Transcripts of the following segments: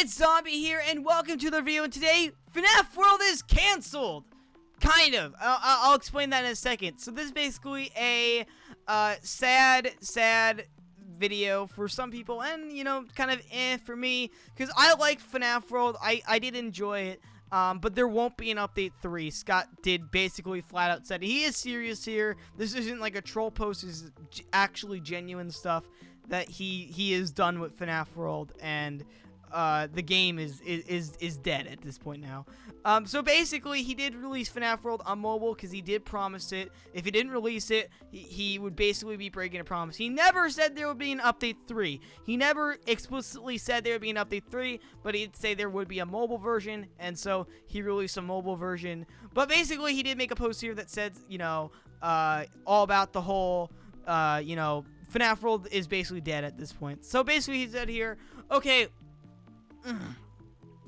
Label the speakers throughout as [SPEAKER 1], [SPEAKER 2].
[SPEAKER 1] it's Zombie here, and welcome to the video. And today, FNAF World is canceled. Kind of. I'll explain that in a second. So this is basically a sad video for some people, and you know, kind of for me, because I liked FNAF World. I did enjoy it. But there won't be an update 3. Scott did basically flat out said he is serious here. This isn't like a troll post. This is actually genuine stuff that he is done with FNAF World, and the game is dead at this point now. So basically, he did release FNAF World on mobile because he did promise it. If he didn't release it, he would basically be breaking a promise. He never said there would be an update 3. He never explicitly said there would be an update 3, but he'd say there would be a mobile version, and so he released a mobile version. But basically, he did make a post here that said, you know, all about the whole, you know, FNAF World is basically dead at this point. So basically, he said here, okay.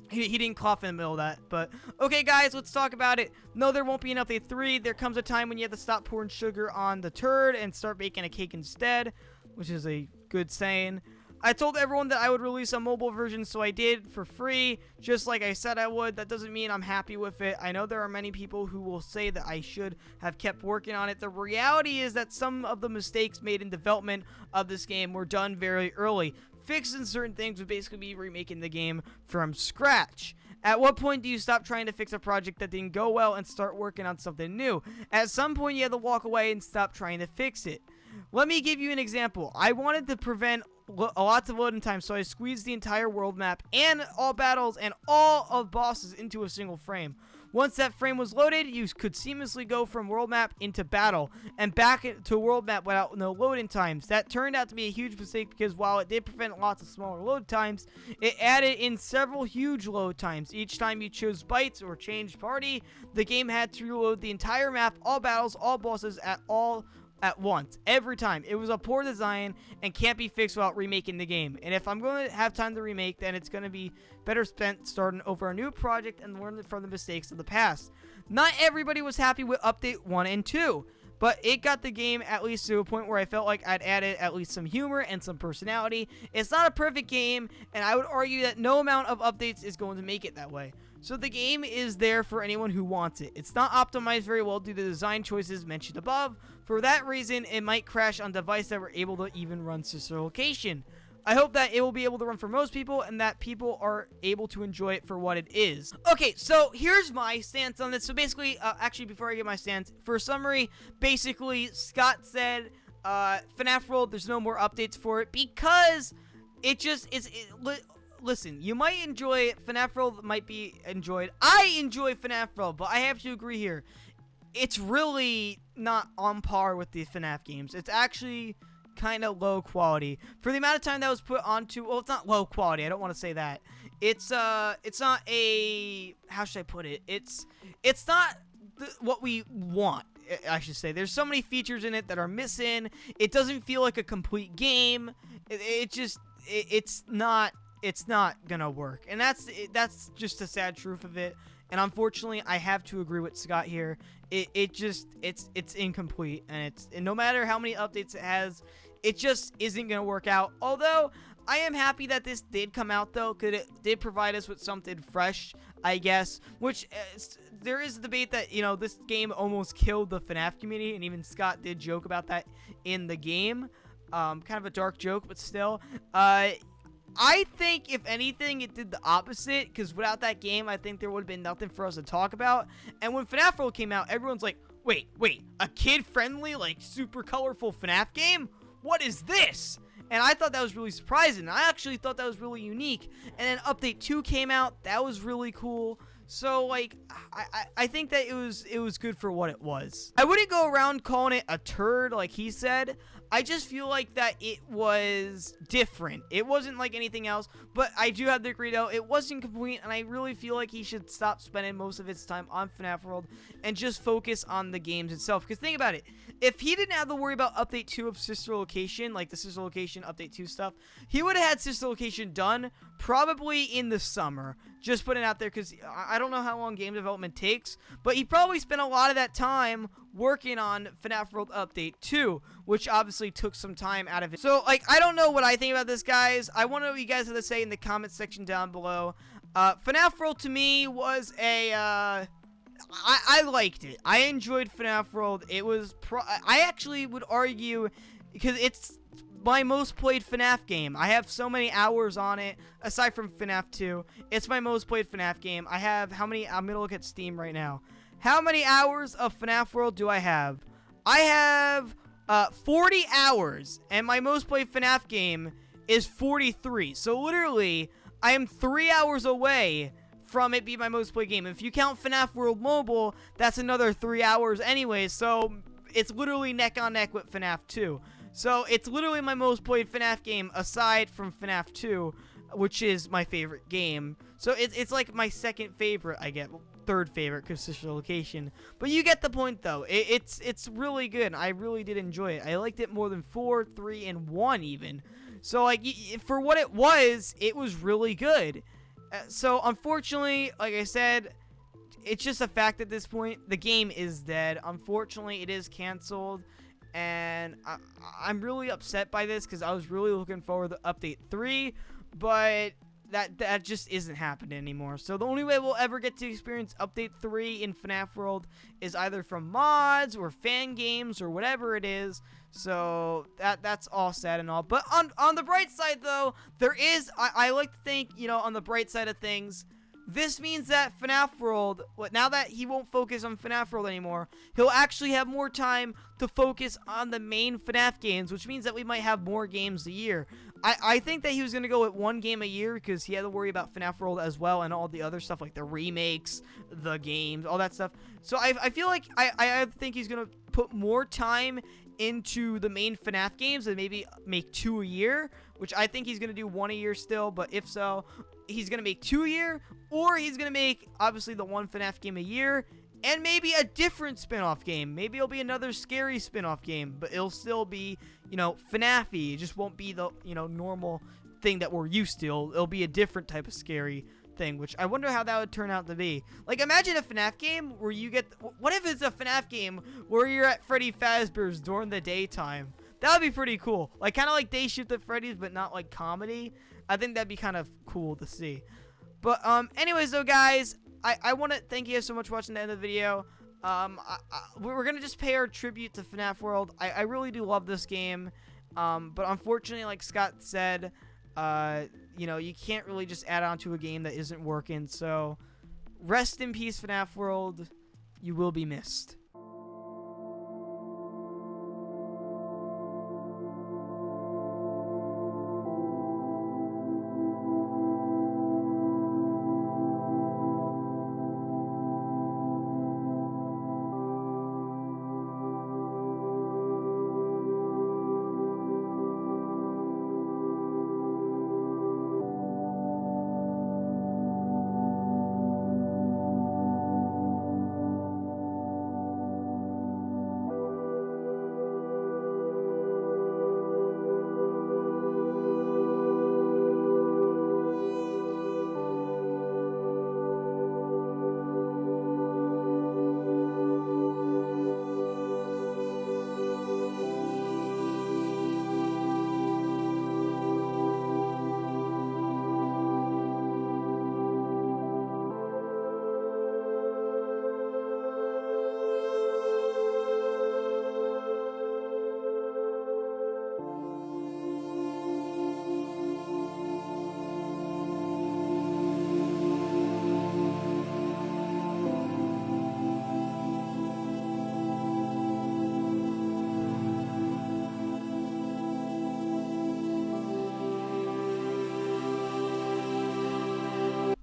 [SPEAKER 1] He didn't cough in the middle of that, but okay, guys, let's talk about it. No, there won't be an update 3. There comes a time when you have to stop pouring sugar on the turd and start baking a cake instead, which is a good saying. I told everyone that I would release a mobile version, so I did for free, just like I said I would. That doesn't mean I'm happy with it. I know there are many people who will say that I should have kept working on it. The reality is that some of the mistakes made in development of this game were done very early. Fixing certain things would basically be remaking the game from scratch. At what point do you stop trying to fix a project that didn't go well and start working on something new? At some point, you have to walk away and stop trying to fix it. Let me give you an example. I wanted to prevent lots of loading time, so I squeezed the entire world map and all battles and all of bosses into a single frame. Once that frame was loaded, you could seamlessly go from world map into battle and back to world map without no loading times. That turned out to be a huge mistake because while it did prevent lots of smaller load times, it added in several huge load times. Each time you chose bytes or changed party, the game had to reload the entire map, all battles, all bosses at once, every time. It was a poor design and can't be fixed without remaking the game. And if I'm going to have time to remake, then it's going to be better spent starting over a new project and learning from the mistakes of the past. Not everybody was happy with update 1 and 2, but it got the game at least to a point where I felt like I'd added at least some humor and some personality. It's not a perfect game, and I would argue that no amount of updates is going to make it that way. So the game is there for anyone who wants it. It's not optimized very well due to the design choices mentioned above. For that reason, it might crash on devices that were able to even run sister location. I hope that it will be able to run for most people and that people are able to enjoy it for what it is. Okay, so here's my stance on this. So basically, actually before I get my stance, for a summary, basically Scott said FNAF World, there's no more updates for it because it just is... Listen, you might enjoy it. FNAF World might be enjoyed. I enjoy FNAF World, but I have to agree here. It's really not on par with the FNAF games. It's actually kind of low quality. For the amount of time that was put onto... Well, it's not low quality. I don't want to say that. It's not a... How should I put it? It's not what we want, I should say. There's so many features in it that are missing. It doesn't feel like a complete game. It's not gonna work, and that's just the sad truth of it. And unfortunately, I have to agree with Scott here. It's incomplete, and no matter how many updates it has, it just isn't gonna work out. Although I am happy that this did come out though, because it did provide us with something fresh, I guess. Which there is a debate that, you know, this game almost killed the FNAF community, and even Scott did joke about that in the game. Kind of a dark joke, but still. I think, if anything, it did the opposite, because without that game, I think there would have been nothing for us to talk about. And when FNAF World came out, everyone's like, wait, a kid-friendly, like, super colorful FNAF game? What is this? And I thought that was really surprising. I actually thought that was really unique. And then Update 2 came out. That was really cool. So, like, I think that it was good for what it was. I wouldn't go around calling it a turd like he said. I just feel like that it was different. It wasn't like anything else, but I do have to agree though, it wasn't complete, and I really feel like he should stop spending most of his time on FNAF World and just focus on the games itself. Because think about it, if he didn't have to worry about Update 2 of Sister Location, like the Sister Location Update 2 stuff, he would have had Sister Location done probably in the summer. Just putting it out there, because I don't know how long game development takes, but he probably spent a lot of that time working on FNAF World Update 2, which obviously took some time out of it. So, like, I don't know what I think about this, guys. I want to know what you guys have to say in the comment section down below. FNAF World to me was a, I liked it. I enjoyed FNAF World. It was, I actually would argue, because it's my most played FNAF game. I have so many hours on it, aside from FNAF 2. It's my most played FNAF game. I have, how many, I'm gonna look at Steam right now. How many hours of FNAF World do I have? I have 40 hours, and my most played FNAF game is 43. So literally, I am 3 hours away from it being my most played game. If you count FNAF World Mobile, that's another 3 hours anyway. So it's literally neck on neck with FNAF 2. So it's literally my most played FNAF game aside from FNAF 2, which is my favorite game. So it's like my second favorite, I get. Third favorite because social location, but you get the point though. It's really good. I really did enjoy it. I liked it more than 4, 3, and 1 even. So like for what it was really good. So unfortunately, like I said, it's just a fact at this point. The game is dead. Unfortunately, it is canceled, and I'm really upset by this because I was really looking forward to update 3, but that just isn't happening anymore. So the only way we'll ever get to experience Update 3 in FNAF World is either from mods or fan games or whatever it is. So that's all sad and all. But on the bright side, though, there is, I like to think, you know, on the bright side of things, this means that FNAF World, now that he won't focus on FNAF World anymore, he'll actually have more time to focus on the main FNAF games, which means that we might have more games a year. I think that he was going to go with 1 game a year because he had to worry about FNAF World as well and all the other stuff like the remakes, the games, all that stuff. So I feel like I think he's going to put more time into the main FNAF games and maybe make 2 a year, which I think he's going to do 1 a year still, but if so, he's going to make 2 a year, or he's going to make, obviously, the 1 FNAF game a year, and maybe a different spin-off game. Maybe it'll be another scary spin-off game, but it'll still be, you know, FNAF-y. It just won't be the, you know, normal thing that we're used to. It'll be a different type of scary thing, which I wonder how that would turn out to be. Like, imagine a FNAF game where you get, what if it's a FNAF game where you're at Freddy Fazbear's during the daytime? That would be pretty cool. Like, kind of like Day Shift at Freddy's, but not like comedy. I think that'd be kind of cool to see. But, anyways, though, guys, I want to thank you guys so much for watching the end of the video. We're going to just pay our tribute to FNAF World. I really do love this game. But unfortunately, like Scott said, you know, you can't really just add on to a game that isn't working. So, rest in peace, FNAF World. You will be missed.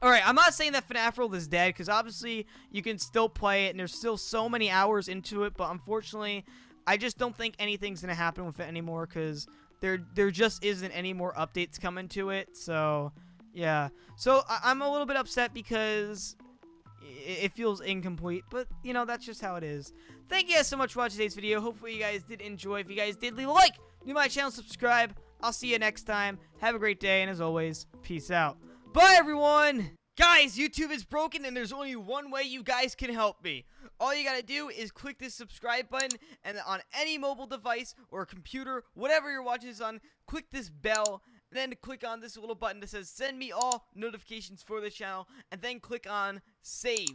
[SPEAKER 1] Alright, I'm not saying that FNAF World is dead, because obviously you can still play it, and there's still so many hours into it, but unfortunately, I just don't think anything's going to happen with it anymore, because there just isn't any more updates coming to it, so, yeah. So, I'm a little bit upset because it feels incomplete, but, you know, that's just how it is. Thank you guys so much for watching today's video. Hopefully you guys did enjoy. If you guys did, leave a like, new to my channel, subscribe. I'll see you next time. Have a great day, and as always, peace out. Bye, everyone! Guys, YouTube is broken and there's only one way you guys can help me. All you gotta do is click this subscribe button, and on any mobile device or computer, whatever you're watching this on, click this bell, and then click on this little button that says send me all notifications for this channel, and then click on save.